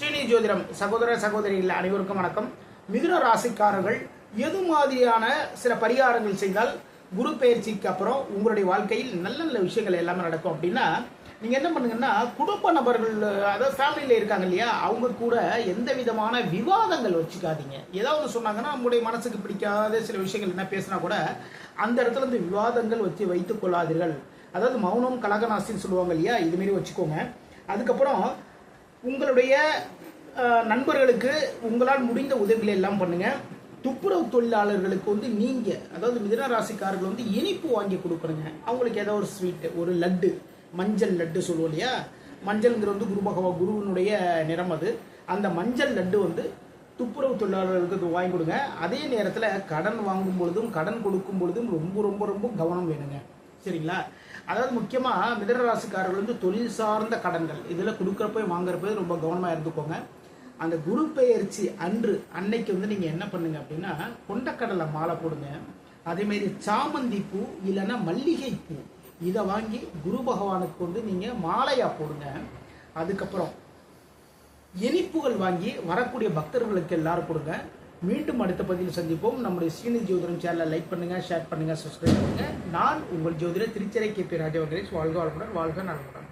ஸ்ரீனி ஜோதிடம் சகோதர சகோதரிகள் அனைவருக்கும் வணக்கம். மிதுன ராசிக்காரர்கள் எது மாதிரியான சில பரிகாரங்கள் செய்தால் குரு பெயர்ச்சிக்கு அப்புறம் உங்களுடைய வாழ்க்கையில் நல்ல நல்ல விஷயங்கள் எல்லாமே நடக்கும் அப்படின்னா, நீங்கள் என்ன பண்ணுங்கன்னா, குடும்ப நபர்கள் அதாவது ஃபேமிலியில் இருக்காங்க இல்லையா, அவங்க கூட எந்த விதமான விவாதங்கள் வச்சுக்காதீங்க. ஏதாவது சொன்னாங்கன்னா நம்முடைய மனசுக்கு பிடிக்காத சில விஷயங்கள் என்ன பேசினா கூட அந்த இடத்துல இந்த விவாதங்கள் வச்சு வைத்துக் கொள்ளாதீர்கள். அதாவது மௌனம் கலகநாசின்னு சொல்லுவாங்க இல்லையா, இதுமாரி வச்சுக்கோங்க. அதுக்கப்புறம் உங்களுடைய நண்பர்களுக்கு உங்களால் முடிந்த உதவிகளை எல்லாம் பண்ணுங்க. துப்புரவு தொழிலாளர்களுக்கு நீங்க அதாவது மிதுன ராசிக்காரர்கள் இனிப்பு வாங்கி கொடுக்குறங்க. அவங்களுக்கு ஏதோ ஒரு ஸ்வீட், ஒரு லட்டு, மஞ்சள் லட்டு சொல்லுவோம் இல்லையா, மஞ்சள்ங்கிறது குருவினுடைய நிறம். அது அந்த மஞ்சள் லட்டு துப்புரவு தொழிலாளர்களுக்கு வாங்கி கொடுங்க. அதே நேரத்தில் கடன் வாங்கும் பொழுதும் கடன் கொடுக்கும் பொழுதும் ரொம்ப ரொம்ப ரொம்ப கவனம் வேணுங்க. சரிங்களா? அதாவது முக்கியமாக மிதுன ராசிக்காரர்கள் தொழில் சார்ந்த கடன்கள் இதில் கொடுக்குறப்ப வாங்குறப்ப ரொம்ப கவனமாக இருந்துக்கோங்க. அந்த குரு பெயர்ச்சி அன்னைக்கு நீங்கள் என்ன பண்ணுங்க அப்படின்னா, கொண்டக்கடலை மாலை போடுங்க. அதேமாரி சாமந்தி பூ இல்லைன்னா மல்லிகை பூ இதை வாங்கி குரு பகவானுக்கு நீங்கள் மாலையாக போடுங்க. அதுக்கப்புறம் இனிப்புகள் வாங்கி வரக்கூடிய பக்தர்களுக்கு எல்லாரும் கொடுங்க. மீண்டும் அடுத்த பதிவில் சந்திப்போம். நம்முடைய ஸ்ரீனி ஜோதிடம் சேனலை லைக் பண்ணுங்க, ஷேர் பண்ணுங்க, சப்ஸ்கிரைப் பண்ணுங்க. நான் உங்கள் ஜோதிடர் திருச்செரை KP ராஜா. வாழ்க வளமுடன், வாழ்க நலமுடன்.